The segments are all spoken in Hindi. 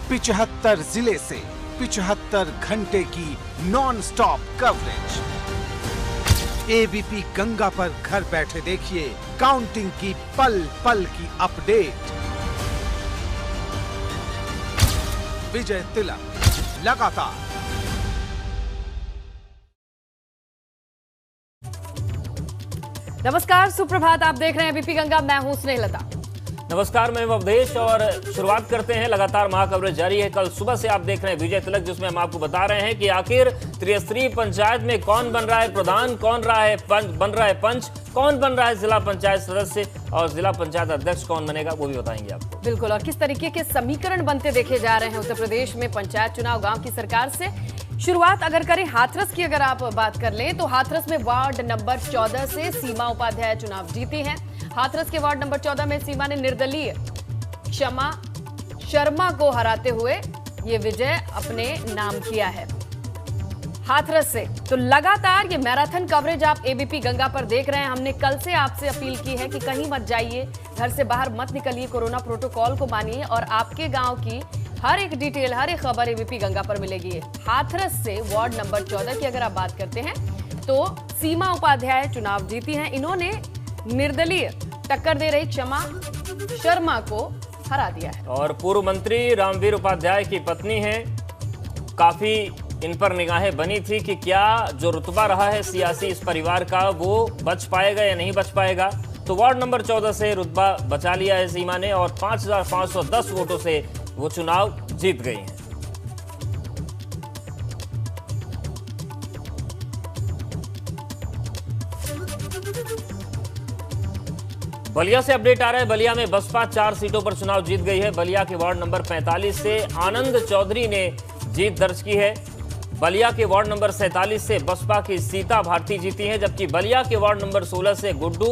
75 जिले से 75 घंटे की non stop coverage. ABP Ganga पर घर बैठे देखिए काउंटिंग की पल पल की अपडेट। विजय तिलक लगातार। नमस्कार, सुप्रभात। आप देख रहे हैं एबीपी गंगा। मैं हूं स्नेहलता। नमस्कार, मैं अवधेश और शुरुआत करते हैं। लगातार महाकवरेज जारी है। कल सुबह से आप देख रहे हैं विजय तिलक, जिसमें हम आपको बता रहे हैं कि आखिर त्रिस्तरीय पंचायत में कौन बन रहा है प्रधान, कौन बन रहा है पंच, कौन बन रहा है जिला पंचायत सदस्य और जिला पंचायत अध्यक्ष कौन बनेगा, वो भी बताएंगे आपको। बिल्कुल। और किस तरीके के समीकरण बनते देखे जा रहे हैं उत्तर प्रदेश में पंचायत चुनाव। गांव की सरकार से शुरुआत अगर करें हाथरस की, अगर आप बात कर लें तो हाथरस में वार्ड नंबर 14 से सीमा उपाध्याय चुनाव जीती हैं। हाथरस के वार्ड नंबर 14 में सीमा ने निर्दलीय क्षमा शर्मा को हराते हुए ये विजय अपने नाम किया है हाथरस से। तो लगातार ये मैराथन कवरेज आप एबीपी गंगा पर देख रहे हैं। हमने कल से आपसे अपील की है कि कहीं मत जाइए, घर से बाहर मत निकलिए, कोरोना प्रोटोकॉल को मानिए और आपके गांव की हर एक डिटेल, हर एक खबर एबीपी गंगा पर मिलेगी। हाथरस से वार्ड नंबर 14 की अगर आप बात करते हैं तो सीमा उपाध्याय चुनाव जीती हैं। इन्होंने निर्दलीय टक्कर दे रही क्षमा शर्मा को हरा दिया है। और पूर्व मंत्री रामवीर उपाध्याय की पत्नी है। काफी इन पर निगाहें बनी थी कि क्या जो रुतबा रहा है सियासी इस परिवार का वो बच पाएगा या नहीं बच पाएगा। तो वार्ड नंबर 14 से रुतबा बचा लिया है सीमा ने और 5510 वोटों से वो चुनाव जीत गई हैं। बलिया से अपडेट आ रहा है। बलिया में बसपा 4 सीटों पर चुनाव जीत गई है। बलिया के वार्ड नंबर 45 से आनंद चौधरी ने जीत दर्ज की है। बलिया के वार्ड नंबर 47 से बसपा की सीता भारती जीती हैं, जबकि बलिया के वार्ड नंबर 16 से गुड्डू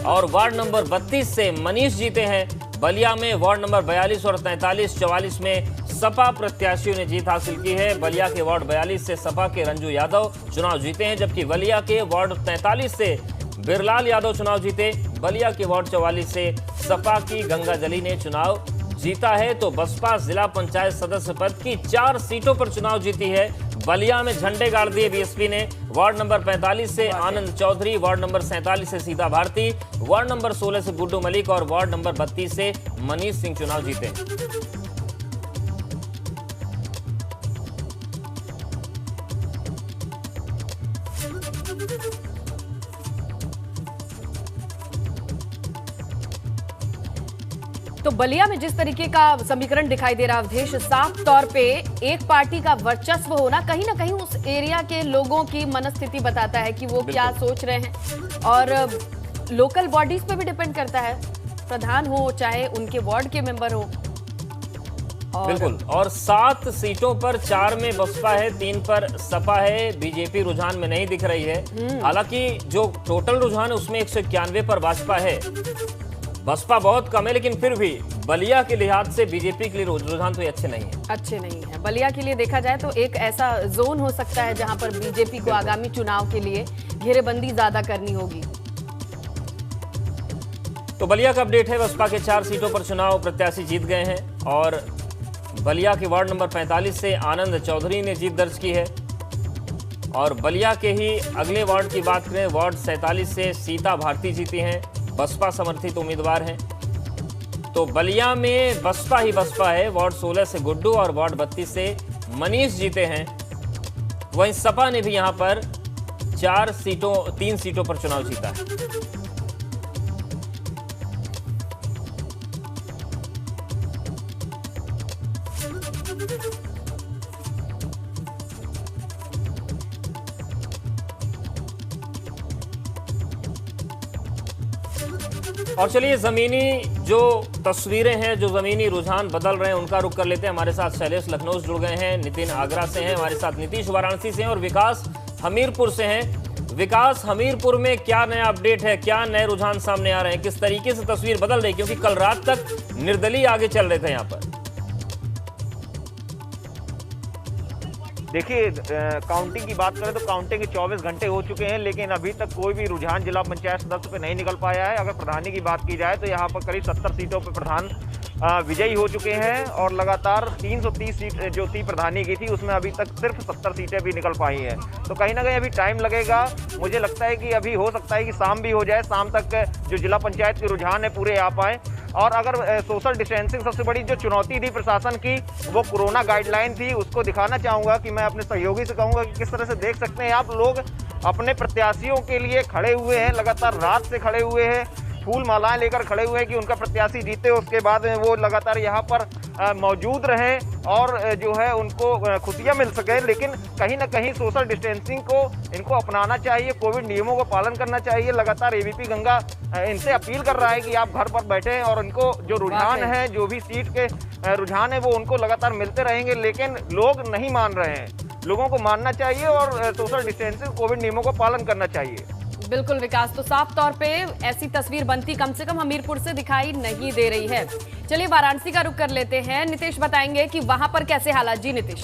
और वार्ड नंबर 32 से मनीष जीते हैं। बलिया में वार्ड नंबर 42 और 43, 44 में सपा प्रत्याशियों ने जीत हासिल की है। बलिया के वार्ड 42 से सपा के रंजू यादव चुनाव जीते हैं, जबकि बलिया के वार्ड 43 से बिरलाल यादव चुनाव जीते। बलिया के वार्ड 44 से सपा की गंगा जली ने चुनाव जीता है। तो बसपा जिला पंचायत सदस्य पद की 4 सीटों पर चुनाव जीती है। बलिया में झंडे गाड़ दिए बीएसपी ने। वार्ड नंबर 45 से आनंद चौधरी, वार्ड नंबर 47 से सीता भारती, वार्ड नंबर 16 से गुड्डू मलिक और वार्ड नंबर 32 से मनीष सिंह चुनाव जीते। तो बलिया में जिस तरीके का समीकरण दिखाई दे रहा है अवधेश, साफ तौर पे एक पार्टी का वर्चस्व होना कहीं ना कहीं उस एरिया के लोगों की मनस्थिति बताता है कि वो क्या सोच रहे हैं। और लोकल बॉडीज पे भी डिपेंड करता है, प्रधान हो चाहे उनके वार्ड के मेंबर हो। बिल्कुल। और 7 सीटों पर 4 में बसपा है, 3 पर सपा है। बीजेपी रुझान में नहीं दिख रही है। हालांकि जो टोटल रुझान है उसमें 191 पर भाजपा है। बसपा बहुत कम है, लेकिन फिर भी बलिया के लिहाज से बीजेपी के लिए रुझान तो अच्छे नहीं है। अच्छे नहीं है। बलिया के लिए देखा जाए तो एक ऐसा जोन हो सकता है जहां पर बीजेपी को आगामी चुनाव के लिए घेरेबंदी ज्यादा करनी होगी। तो बलिया का अपडेट है। बसपा के 4 सीटों पर चुनाव प्रत्याशी जीत गए हैं और बलिया के वार्ड नंबर 45 से आनंद चौधरी ने जीत दर्ज की है। और बलिया के ही अगले वार्ड की बात करें, वार्ड 47 से सीता भारती जीती हैं, बसपा समर्थित उम्मीदवार हैं। तो बलिया में बसपा ही बसपा है। वार्ड 16 से गुड्डू और वार्ड 32 से मनीष जीते हैं। वहीं सपा ने भी यहां पर 3 सीटों पर चुनाव जीता है। और चलिए जमीनी जो तस्वीरें हैं, जो जमीनी रुझान बदल रहे हैं, उनका रुख कर लेते हैं। हमारे साथ शैलेश लखनऊ जुड़ गए हैं, नितिन आगरा से हैं, हमारे साथ नीतीश वाराणसी से हैं और विकास हमीरपुर से हैं। विकास, हमीरपुर में क्या नया अपडेट है, क्या नए रुझान सामने आ रहे हैं, किस तरीके से तस्वीर बदल रही है, क्योंकि कल रात तक निर्दलीय आगे चल रहे थे यहाँ पर। देखिए, काउंटिंग की बात करें तो काउंटिंग के 24 घंटे हो चुके हैं, लेकिन अभी तक कोई भी रुझान जिला पंचायत सदस्य पे नहीं निकल पाया है। अगर प्रधानी की बात की जाए तो यहाँ पर करीब 70 सीटों पर प्रधान विजयी हो चुके हैं और लगातार 330 सीट जो थी प्रधानी की थी उसमें अभी तक सिर्फ 70 सीटें भी निकल पाई हैं। तो कहीं ना कहीं अभी टाइम लगेगा। मुझे लगता है कि अभी हो सकता है कि शाम भी हो जाए, शाम तक जो जिला पंचायत के रुझान है पूरे आ पाए। और अगर सोशल डिस्टेंसिंग सबसे बड़ी जो चुनौती थी प्रशासन की वो कोरोना गाइडलाइन थी, उसको दिखाना चाहूँगा कि मैं अपने सहयोगी से कहूँगा कि किस तरह से देख सकते हैं आप लोग अपने प्रत्याशियों के लिए खड़े हुए हैं, लगातार रात से खड़े हुए हैं, फूल मालाएं लेकर खड़े हुए हैं कि उनका प्रत्याशी जीते, उसके बाद वो लगातार यहाँ पर मौजूद रहें और जो है उनको खुशियाँ मिल सके। लेकिन कहीं ना कहीं सोशल डिस्टेंसिंग को इनको अपनाना चाहिए, कोविड नियमों का पालन करना चाहिए। लगातार एबीपी गंगा इनसे अपील कर रहा है कि आप घर पर बैठें और इनको जो रुझान है, जो भी सीट के रुझान है वो उनको लगातार मिलते रहेंगे। लेकिन लोग नहीं मान रहे हैं, लोगों को मानना चाहिए और सोशल डिस्टेंसिंग कोविड नियमों का पालन करना चाहिए। बिल्कुल विकास, तो साफ तौर पे ऐसी तस्वीर बनती कम से कम हमीरपुर से दिखाई नहीं दे रही है। चलिए वाराणसी का रुख कर लेते हैं, नीतीश बताएंगे कि वहां पर कैसे हालात। जी नीतीश।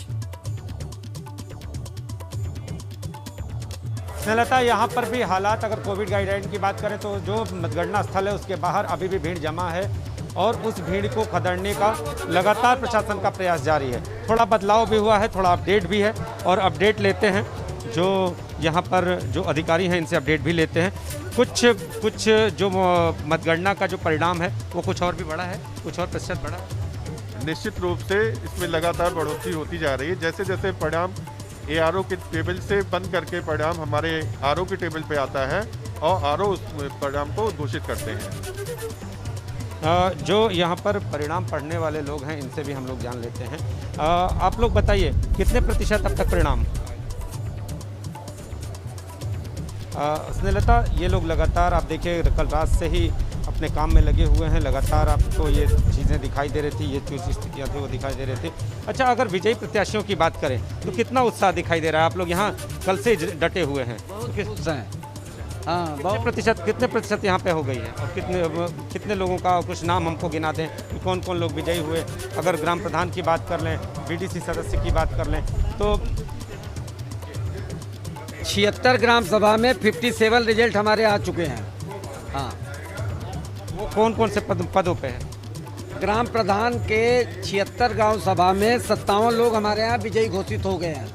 स्नेहलता, यहाँ पर भी हालात अगर कोविड गाइडलाइन की बात करें तो जो मतगणना स्थल है उसके बाहर अभी भी भीड़ जमा है और उस भीड़ को खदेड़ने का लगातार प्रशासन का प्रयास जारी है। थोड़ा बदलाव भी हुआ है, थोड़ा अपडेट भी है और अपडेट लेते हैं जो यहाँ पर जो अधिकारी हैं इनसे अपडेट भी लेते हैं। कुछ जो मतगणना का जो परिणाम है वो कुछ और भी बढ़ा है, कुछ और प्रतिशत बढ़ा है। निश्चित रूप से इसमें लगातार बढ़ोतरी होती जा रही है। जैसे जैसे परिणाम एआरओ के टेबल से बंद करके परिणाम हमारे आरओ के टेबल पे आता है और आरओ उस परिणाम को घोषित करते हैं। जो यहाँ पर परिणाम पढ़ने वाले लोग हैं इनसे भी हम लोग जान लेते हैं। आप लोग बताइए कितने प्रतिशत अब तक परिणाम? स्नेहलता, ये लोग लगातार आप देखिए कल रात से ही अपने काम में लगे हुए हैं, लगातार आपको ये चीज़ें दिखाई दे रही थी, ये जो स्थितियाँ थी वो दिखाई दे रही थी। अच्छा, अगर विजयी प्रत्याशियों की बात करें तो कितना उत्साह दिखाई दे रहा है? आप लोग यहाँ कल से डटे हुए हैं, हाँ, कितने प्रतिशत यहाँ पे हो गई है और कितने लोगों का कुछ नाम हमको गिना दें कि कौन कौन लोग विजयी हुए? अगर ग्राम प्रधान की बात कर लें, बीडीसी सदस्य की बात कर लें तो 76 ग्राम सभा में 57 रिजल्ट हमारे आ चुके हैं। हाँ, वो कौन कौन से पदों पे हैं? ग्राम प्रधान के 76 गांव सभा में 57 लोग हमारे यहाँ विजयी घोषित हो गए हैं।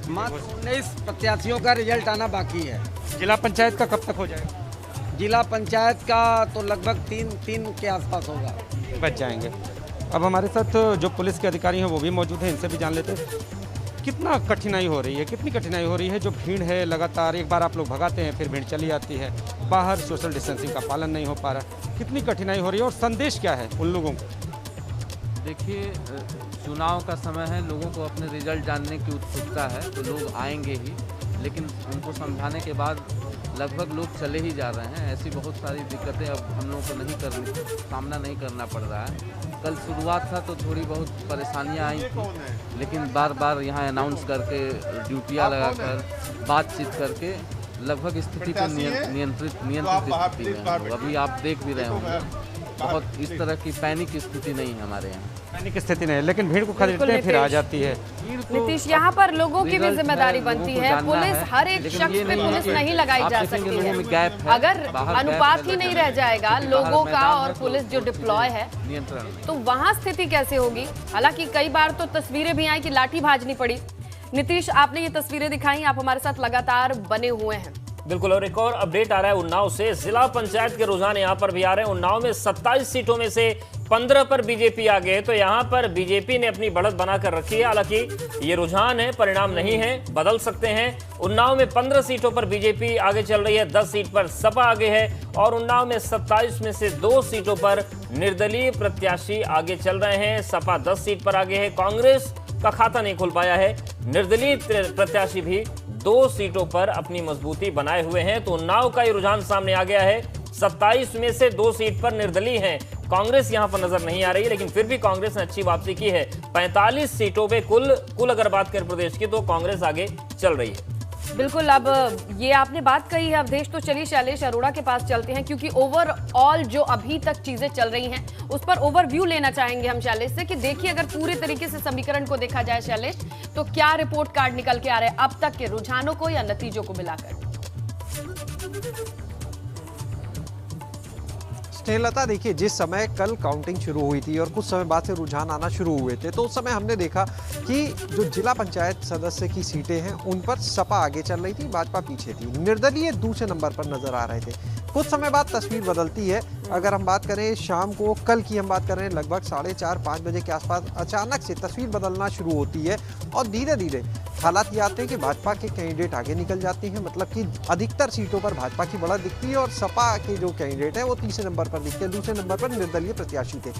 मात्र 19 प्रत्याशियों का रिजल्ट आना बाकी है। जिला पंचायत का कब तक हो जाएगा? जिला पंचायत का तो लगभग 3 के आसपास होगा, बच जाएंगे। अब हमारे साथ जो पुलिस के अधिकारी हैं वो भी मौजूद हैं, इनसे भी जान लेते हैं कितना कठिनाई हो रही है, कितनी कठिनाई हो रही है। जो भीड़ है लगातार, एक बार आप लोग भगाते हैं फिर भीड़ चली आती है, बाहर सोशल डिस्टेंसिंग का पालन नहीं हो पा रहा, कितनी कठिनाई हो रही है और संदेश क्या है उन लोगों को? देखिए, चुनाव का समय है, लोगों को अपने रिजल्ट जानने की उत्सुकता है तो लोग आएंगे ही, लेकिन उनको समझाने के बाद लगभग लोग चले ही जा रहे हैं। ऐसी बहुत सारी दिक्कतें अब हम लोगों को सामना नहीं करना पड़ रहा है। कल शुरुआत था तो थोड़ी बहुत परेशानियां आई थी, लेकिन बार बार यहाँ अनाउंस करके, ड्यूटियाँ लगाकर, बातचीत करके लगभग स्थिति को नियंत्रित स्थिति में है। अभी आप देख भी रहे होंगे, बहुत इस तरह की पैनिक स्थिति नहीं है हमारे यहाँ। पैनिक स्थिति नहीं है, लेकिन भीड़ को खदेड़ते हैं फिर आ जाती है। नीतीश, यहाँ पर लोगों की भी जिम्मेदारी बनती है। पुलिस, हर एक शख्स पे पुलिस नहीं लगाई जा सकती है। अगर अनुपात ही नहीं रह जाएगा लोगों का और पुलिस जो डिप्लॉय है तो वहाँ स्थिति कैसे होगी? हालांकि कई बार तो तस्वीरें भी आई कि लाठी भाजनी पड़ी। नीतीश, आपने ये तस्वीरें दिखाई, आप हमारे साथ लगातार बने हुए हैं। बिल्कुल, और एक और अपडेट आ रहा है उन्नाव से। जिला पंचायत के रुझान यहाँ पर भी आ रहे हैं। उन्नाव में 27 सीटों में से 15 पर बीजेपी आ गए, तो यहाँ पर बीजेपी ने अपनी बढ़त बनाकर रखी है। हालांकि ये रुझान है, परिणाम नहीं है, बदल सकते हैं। उन्नाव में 15 सीटों पर बीजेपी आगे चल रही है, 10 सीट पर सपा आगे है और उन्नाव में 27 में से 2 सीटों पर निर्दलीय प्रत्याशी आगे चल रहे हैं। सपा 10 सीट पर आगे है, कांग्रेस का खाता नहीं खुल पाया है। निर्दलीय प्रत्याशी भी 2 सीटों पर अपनी मजबूती बनाए हुए हैं। तो उन्नाव का ये रुझान सामने आ गया है। 27 में से 2 सीट पर निर्दलीय हैं। कांग्रेस यहां पर नजर नहीं आ रही है, लेकिन फिर भी कांग्रेस ने अच्छी वापसी की है। 45 सीटों पे कुल अगर बात करें प्रदेश की तो कांग्रेस आगे चल रही है। बिल्कुल, अब ये आपने बात कही है अवधेश, तो चलिए शैलेश अरोड़ा के पास चलते हैं, क्योंकि ओवरऑल जो अभी तक चीजें चल रही हैं उस पर ओवरव्यू लेना चाहेंगे हम शैलेश से कि देखिए अगर पूरे तरीके से समीकरण को देखा जाए शैलेश, तो क्या रिपोर्ट कार्ड निकल के आ रहे हैं अब तक के रुझानों को या नतीजों को मिलाकर? स्नेहलता, देखिए जिस समय कल काउंटिंग शुरू हुई थी और कुछ समय बाद से रुझान आना शुरू हुए थे, तो उस समय हमने देखा कि जो जिला पंचायत सदस्य की सीटें हैं उन पर सपा आगे चल रही थी, भाजपा पीछे थी, निर्दलीय दूसरे नंबर पर नजर आ रहे थे। कुछ समय बाद तस्वीर बदलती है। अगर हम बात करें शाम को, कल की हम बात करें लगभग 4:30-5 बजे के आसपास अचानक से तस्वीर बदलना शुरू होती है और धीरे धीरे हालात ये आते हैं कि भाजपा के कैंडिडेट आगे निकल जाते हैं, मतलब कि अधिकतर सीटों पर भाजपा की बढ़त दिखती है और सपा के जो कैंडिडेट है वो तीसरे नंबर पर दिखते हैं, दूसरे नंबर पर निर्दलीय प्रत्याशी थे।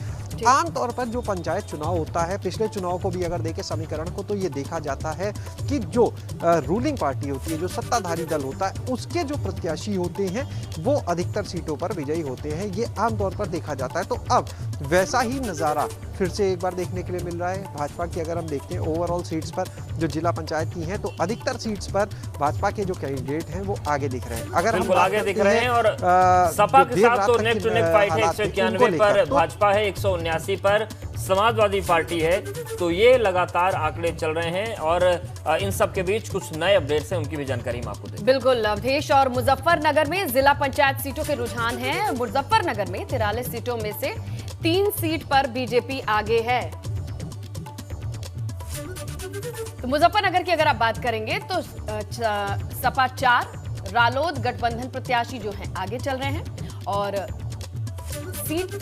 आमतौर पर जो पंचायत चुनाव होता है, पिछले चुनाव को भी अगर देखें समीकरण को, तो ये देखा जाता है कि जो रूलिंग पार्टी होती है, जो सत्ताधारी दल होता है, उसके जो प्रत्याशी होते हैं वो अधिकतर सीटों पर विजयी होते हैं, ये आमतौर पर देखा जाता है। तो अब वैसा ही नज़ारा फिर से एक बार देखने के लिए मिल रहा है। भाजपा की अगर हम देखते हैं ओवरऑल सीट्स पर जो जिला पंचायत की हैं, तो अधिकतर सीट्स पर भाजपा के जो कैंडिडेट हैं वो आगे दिख रहे हैं। अगर हम आगे दिख रहे हैं और सपा के साथ तो नेक टू नेक फाइट है। 191 पर भाजपा है, 179 पर समाजवादी पार्टी है। तो ये लगातार आंकड़े चल रहे हैं और इन सब के बीच कुछ नए अपडेट्स हैं, उनकी भी जानकारी हम आपको दें। बिल्कुल अवधेश, और मुजफ्फरनगर में जिला पंचायत सीटों के रुझान हैं। मुजफ्फरनगर में 43 सीटों में से 3 सीट पर बीजेपी आगे है। तो मुजफ्फरनगर की अगर आप बात करेंगे तो सपा 4, रालोद गठबंधन प्रत्याशी जो हैं आगे चल रहे हैं और सीट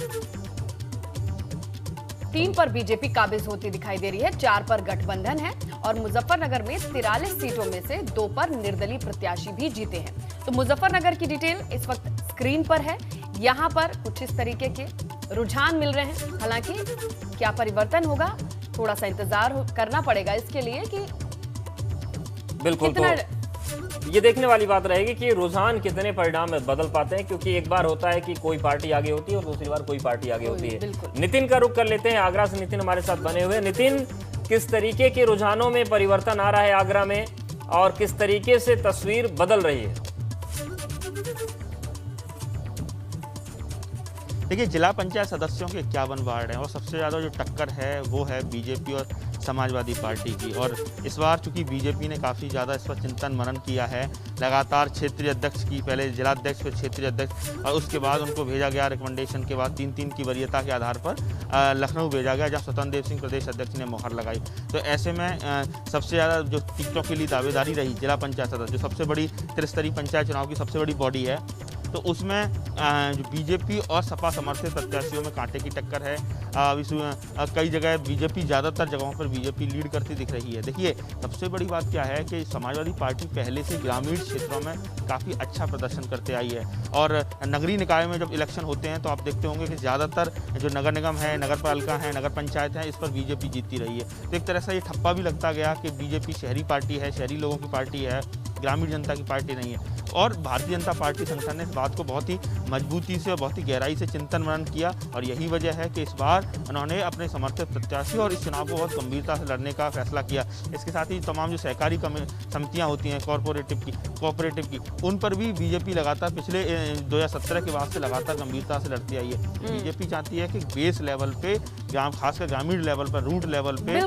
3 पर बीजेपी काबिज होती दिखाई दे रही है, 4 पर गठबंधन है और मुजफ्फरनगर में 43 सीटों में से 2 पर निर्दलीय प्रत्याशी भी जीते हैं। तो मुजफ्फरनगर की डिटेल इस वक्त स्क्रीन पर है। यहाँ पर कुछ इस तरीके के रुझान मिल रहे हैं। हालांकि क्या परिवर्तन होगा, थोड़ा सा इंतजार करना पड़ेगा इसके लिए कि बिल्कुल। तो ये देखने वाली बात रहेगी कि रुझान कितने परिणाम में बदल पाते हैं, क्योंकि एक बार होता है कि कोई पार्टी आगे होती है और दूसरी बार कोई पार्टी आगे होती है। नितिन का रुख कर लेते हैं, आगरा से नितिन हमारे साथ बने हुए। नितिन, किस तरीके के रुझानों में परिवर्तन आ रहा है आगरा में और किस तरीके से तस्वीर बदल रही है? देखिए, जिला पंचायत सदस्यों के 51 वार्ड हैं और सबसे ज़्यादा जो टक्कर है वो है बीजेपी और समाजवादी पार्टी की। और इस बार चूंकि बीजेपी ने काफ़ी ज़्यादा इस पर चिंतन मनन किया है, लगातार क्षेत्रीय अध्यक्ष की, पहले जिलाध्यक्ष फिर क्षेत्रीय अध्यक्ष और उसके बाद उनको भेजा गया रिकमेंडेशन के बाद 3-3 की वरीयता के आधार पर लखनऊ भेजा गया, जहाँ स्वतंत्र देव सिंह प्रदेश अध्यक्ष ने मुहर लगाई। तो ऐसे में सबसे ज़्यादा जो टिकटों के लिए दावेदारी रही जिला पंचायत सदस्य, जो सबसे बड़ी त्रिस्तरीय पंचायत चुनाव की सबसे बड़ी बॉडी है, तो उसमें जो बीजेपी और सपा समर्थित प्रत्याशियों में कांटे की टक्कर है। कई जगह बीजेपी, ज़्यादातर जगहों पर बीजेपी लीड करती दिख रही है। देखिए, सबसे बड़ी बात क्या है कि समाजवादी पार्टी पहले से ग्रामीण क्षेत्रों में काफ़ी अच्छा प्रदर्शन करते आई है और नगरीय निकाय में जब इलेक्शन होते हैं तो आप देखते होंगे कि ज़्यादातर जो नगर निगम है, नगर पालिका है, नगर पंचायत है, इस पर बीजेपी जीतती रही है। तो एक तरह से ये ठप्पा भी लगता गया कि बीजेपी शहरी पार्टी है, शहरी लोगों की पार्टी है, ग्रामीण जनता की पार्टी नहीं है। और भारतीय जनता पार्टी संगठन ने इस बात को बहुत ही मजबूती से और बहुत ही गहराई से चिंतन मनन किया और यही वजह है कि इस बार उन्होंने अपने समर्थित प्रत्याशी और इस चुनाव को बहुत गंभीरता से लड़ने का फैसला किया। इसके साथ ही तमाम जो सहकारी समितियां होती हैं कोऑपरेटिव की, उन पर भी बीजेपी लगातार पिछले 2017 के बाद से लगातार गंभीरता से लड़ती आई है। बीजेपी चाहती है कि बेस लेवल पे, खासकर ग्रामीण लेवल पर, रूट लेवल पे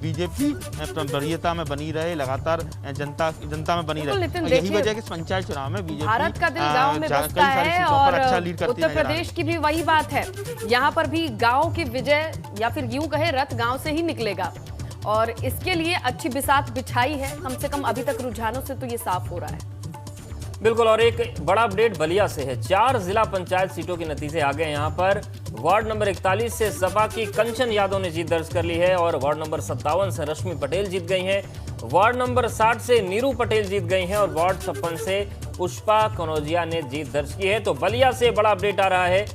बीजेपी वरीयता में बनी रहे, लगातार जनता में बनी रहे। यही वजह है कि पंचायत चुनाव में बीजेपी भारत का दिल गांव में बसता है और उत्तर प्रदेश की भी वही बात है। यहाँ पर भी गांव की विजय या फिर यूं कहे रथ गांव से ही निकलेगा और इसके लिए अच्छी बिसात बिछाई है। कम से कम अभी तक रुझानों से तो ये साफ हो रहा है। बिल्कुल। और एक बड़ा अपडेट बलिया से है। 4 जिला पंचायत सीटों के नतीजे आ गए। यहाँ पर वार्ड नंबर 41 से सपा की कंचन यादव ने जीत दर्ज कर ली है और वार्ड नंबर 57 से रश्मि पटेल जीत गई हैं। वार्ड नंबर 60 से नीरू पटेल जीत गई हैं और वार्ड 56 से पुष्पा कनौजिया ने जीत दर्ज की है। तो बलिया से बड़ा अपडेट आ रहा है।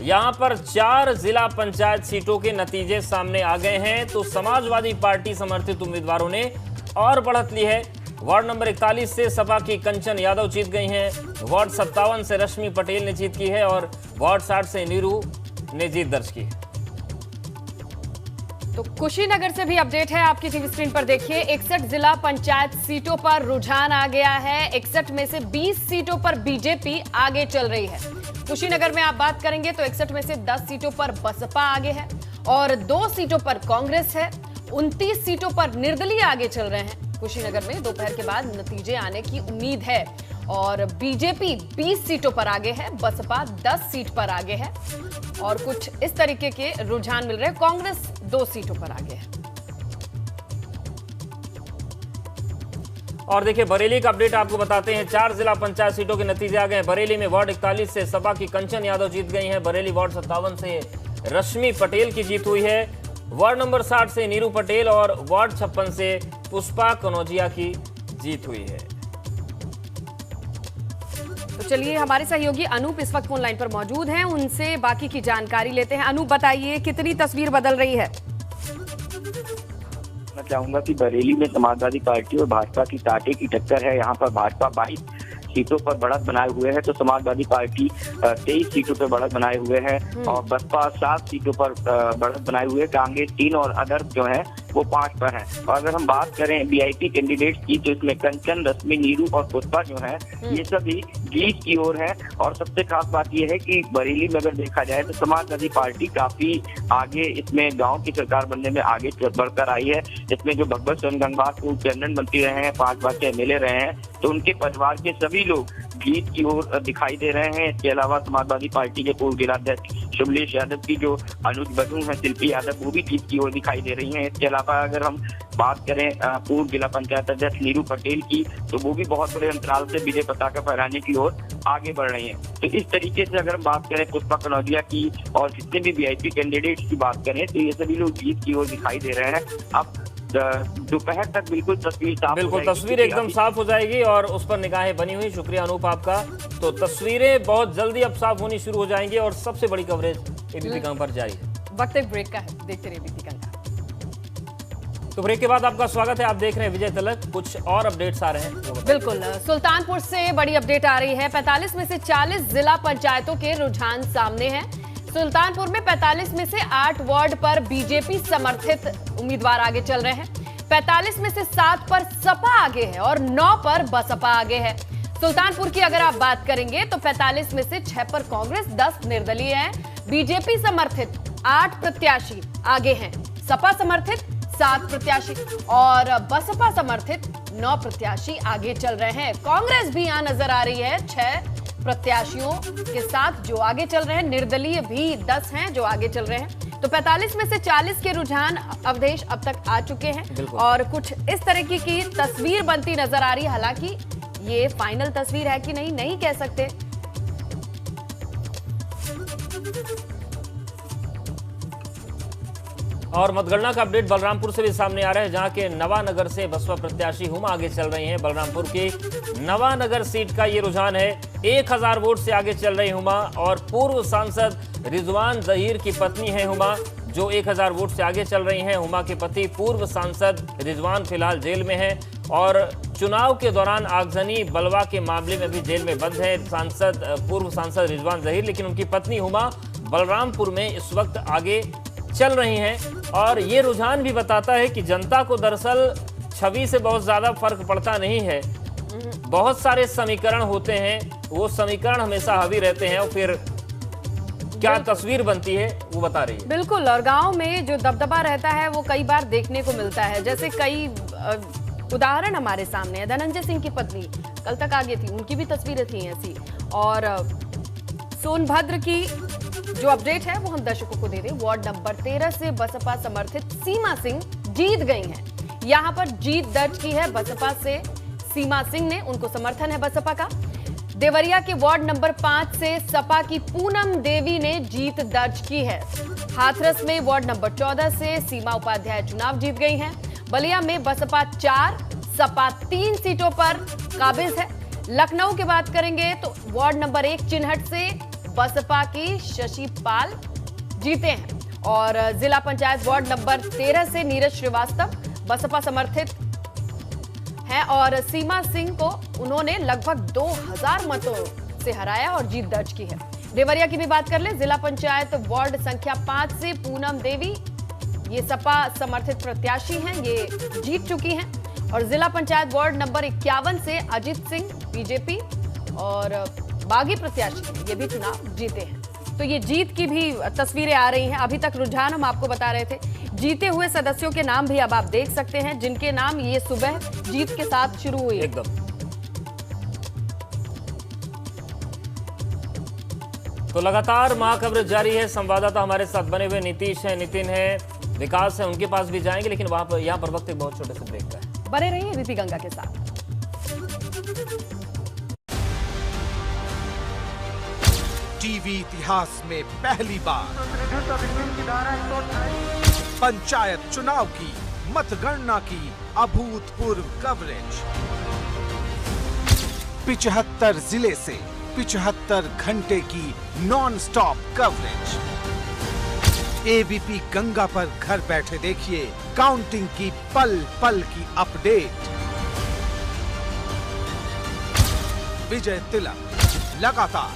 यहाँ पर 4 जिला पंचायत सीटों के नतीजे सामने आ गए हैं। तो समाजवादी पार्टी समर्थित उम्मीदवारों ने और बढ़त ली है। वार्ड नंबर 41 से सपा की कंचन यादव जीत गई हैं, वार्ड 57 से रश्मि पटेल ने जीत की है और वार्ड 60 से नीरू ने जीत दर्ज की है। तो कुशीनगर से भी अपडेट है, आपकी टीवी स्क्रीन पर देखिए। 61 जिला पंचायत सीटों पर रुझान आ गया है। 61 में से 20 सीटों पर बीजेपी आगे चल रही है। कुशीनगर में आप बात करेंगे तो 61 में से 10 सीटों पर बसपा आगे है और 2 सीटों पर कांग्रेस है। 29 सीटों पर निर्दलीय आगे चल रहे हैं। कुशीनगर में दोपहर के बाद नतीजे आने की उम्मीद है और बीजेपी 20 सीटों पर आगे है, बसपा 10 सीट पर आगे है और कुछ इस तरीके के रुझान मिल रहे हैं। कांग्रेस 2 सीटों पर आगे है। और देखिए बरेली का अपडेट आपको बताते हैं। 4 जिला पंचायत सीटों के नतीजे आ गए। बरेली में वार्ड 41 से सपा की कंचन यादव जीत गई हैं। बरेली वार्ड 57 से रश्मि पटेल की जीत हुई है। वार्ड नंबर 60 से नीरू पटेल और वार्ड 56 से पुष्पा कनौजिया की जीत हुई है। तो चलिए हमारे सहयोगी अनूप इस वक्त फोन लाइन पर मौजूद हैं, उनसे बाकी की जानकारी लेते हैं। अनूप बताइए कितनी तस्वीर बदल रही है? मैं चाहूंगा कि बरेली में समाजवादी पार्टी और भाजपा की कांटे की टक्कर है। यहाँ पर भाजपा 22 सीटों पर बढ़त बनाए हुए है तो समाजवादी पार्टी 23 सीटों पर बढ़त बनाए हुए है और बसपा 7 सीटों पर बढ़त बनाए हुए है। कांग्रेस 3 और अदर जो है वो 5 पर है। और अगर हम बात करें वीआईपी कैंडिडेट्स की तो इसमें कंचन, रश्मि, नीरू और पुष्पा जो है ये सभी जीत की ओर है। और सबसे खास बात यह है कि बरेली में अगर देखा जाए तो समाजवादी पार्टी काफी आगे इसमें गांव की सरकार बनने में आगे बढ़कर आई है। इसमें जो भगवत सोन गंगवार पूर्व कैबिनेट मंत्री रहे हैं, 5 बार के एमएलए रहे हैं, तो उनके परिवार के सभी लोग जीत की ओर दिखाई दे रहे हैं। इसके अलावा समाजवादी पार्टी के पूर्व जिलाध्यक्ष शुभलेश यादव की जो अनुज बधू है शिल्पी यादव, वो भी जीत की ओर दिखाई दे रही हैं। इसके अलावा अगर हम बात करें पूर्व जिला पंचायत अध्यक्ष नीरू पटेल की तो वो भी बहुत बड़े अंतराल से विजय पताका फहराने की ओर आगे बढ़ रही हैं। तो इस तरीके से अगर हम बात करें पुष्पा कनौजिया की और जितने भी वीआईपी कैंडिडेट्स की बात करें तो ये सभी लोग जीत की ओर दिखाई दे रहे हैं। अब दोपहर तक बिल्कुल तस्वीर साफ, बिल्कुल तस्वीर एकदम साफ हो जाएगी और उस पर निगाहें बनी हुई। शुक्रिया अनूप आपका। तो तस्वीरें बहुत जल्दी अब साफ होनी शुरू हो जाएंगी और सबसे बड़ी कवरेज एबीपी कंग पर जारी है। वक्त एक ब्रेक का है, देखते रहिए एबीपी कंग। तो ब्रेक के बाद आपका स्वागत है। आप देख रहे हैं विजय तलक। कुछ और अपडेट्स आ रहे हैं। बिल्कुल, सुल्तानपुर से बड़ी अपडेट आ रही है। 45 में से 40 जिला पंचायतों के रुझान सामने हैं। सुल्तानपुर में 45 में से 8 वार्ड पर बीजेपी समर्थित उम्मीदवार आगे चल रहे हैं। 45 में से 7 पर सपा आगे है और 9 पर बसपा आगे है। सुल्तानपुर की अगर आप बात करेंगे तो 45 में से 6 पर कांग्रेस, 10 निर्दलीय हैं। बीजेपी समर्थित 8 प्रत्याशी आगे हैं। सपा समर्थित 7 प्रत्याशी और बसपा समर्थित 9 प्रत्याशी आगे चल रहे हैं। कांग्रेस भी यहां नजर आ रही है 6 प्रत्याशियों के साथ जो आगे चल रहे हैं। निर्दलीय भी 10 हैं जो आगे चल रहे हैं। तो 45 में से 40 के रुझान अवधेश अब तक आ चुके हैं और कुछ इस तरीके की तस्वीर बनती नजर आ रही है। हालांकि ये फाइनल तस्वीर है कि नहीं कह सकते। और मतगणना का अपडेट बलरामपुर से भी सामने आ रहा है, जहां के नवानगर से बसपा प्रत्याशी हुमा आगे चल रही हैं। बलरामपुर की नवानगर सीट का ये रुझान है। 1000 वोट से आगे चल रही हुमा और पूर्व सांसद रिजवान जहीर की पत्नी है हुमा, जो 1000 वोट से आगे चल रही हैं। हुमा के पति पूर्व सांसद रिजवान फिलहाल जेल में हैं और चुनाव के दौरान आगजनी बलवा के मामले में भी जेल में बंद है पूर्व सांसद रिजवान जहीर। लेकिन उनकी पत्नी हुमा बलरामपुर में इस वक्त आगे चल रही हैं और ये रुझान भी बताता है कि जनता को दरअसल छवि से बहुत ज्यादा फर्क पड़ता नहीं है। बहुत सारे समीकरण होते हैं, वो समीकरण हमेशा हावी रहते हैं और फिर क्या तस्वीर बनती है वो बता रही है। बिल्कुल, और गांव में जो दबदबा रहता है वो कई बार देखने को मिलता है। जैसे कई उदाहरण हमारे सामने है। धनंजय सिंह की पत्नी कल तक आगे थी, उनकी भी तस्वीरें थी ऐसी। और सोनभद्र की जो अपडेट है वो हम दर्शकों को दे दें। वार्ड नंबर 13 से बसपा समर्थित सीमा सिंह जीत गई हैं। यहां पर जीत दर्ज की है बसपा से सीमा सिंह ने, उनको समर्थन है बसपा का। देवरिया के वार्ड नंबर 5 से सपा की पूनम देवी ने जीत दर्ज की है। हाथरस में वार्ड नंबर 14 से सीमा उपाध्याय चुनाव जीत गई हैं। बलिया में बसपा 4, सपा 3 सीटों पर काबिज है। लखनऊ की बात करेंगे तो वार्ड नंबर 1 चिन्हट से बसपा की शशि पाल जीते हैं और जिला पंचायत वार्ड नंबर 13 से नीरज श्रीवास्तव बसपा समर्थित हैं और सीमा सिंह को उन्होंने लगभग 2000 मतों से हराया और जीत दर्ज की है। देवरिया की भी बात कर ले, जिला पंचायत वार्ड संख्या 5 से पूनम देवी ये सपा समर्थित प्रत्याशी हैं, ये जीत चुकी हैं और जिला पंचायत वार्ड नंबर 51 से अजित सिंह बीजेपी और बागी प्रत्याशी ये भी चुनाव जीते हैं। तो ये जीत की भी तस्वीरें आ रही हैं। अभी तक रुझान हम आपको बता रहे थे। जीते हुए सदस्यों के नाम भी अब आप देख सकते हैं, जिनके नाम ये सुबह जीत के साथ शुरू हुई। एकदम तो लगातार महा कवरेज जारी है। संवाददाता हमारे साथ बने हुए नीतीश है, नितिन है, विकास है, उनके पास भी जाएंगे, लेकिन वहां पर यहाँ पर वक्त एक बहुत छोटे से ब्रेक का है। बने रहिए एबीपी गंगा के साथ। टीवी इतिहास में पहली बार पंचायत चुनाव की मतगणना की अभूतपूर्व कवरेज। 75 जिले से 75 घंटे की non stop coverage. ABP Ganga पर घर बैठे देखिए काउंटिंग की पल पल की अपडेट। विजय तिलक लगातार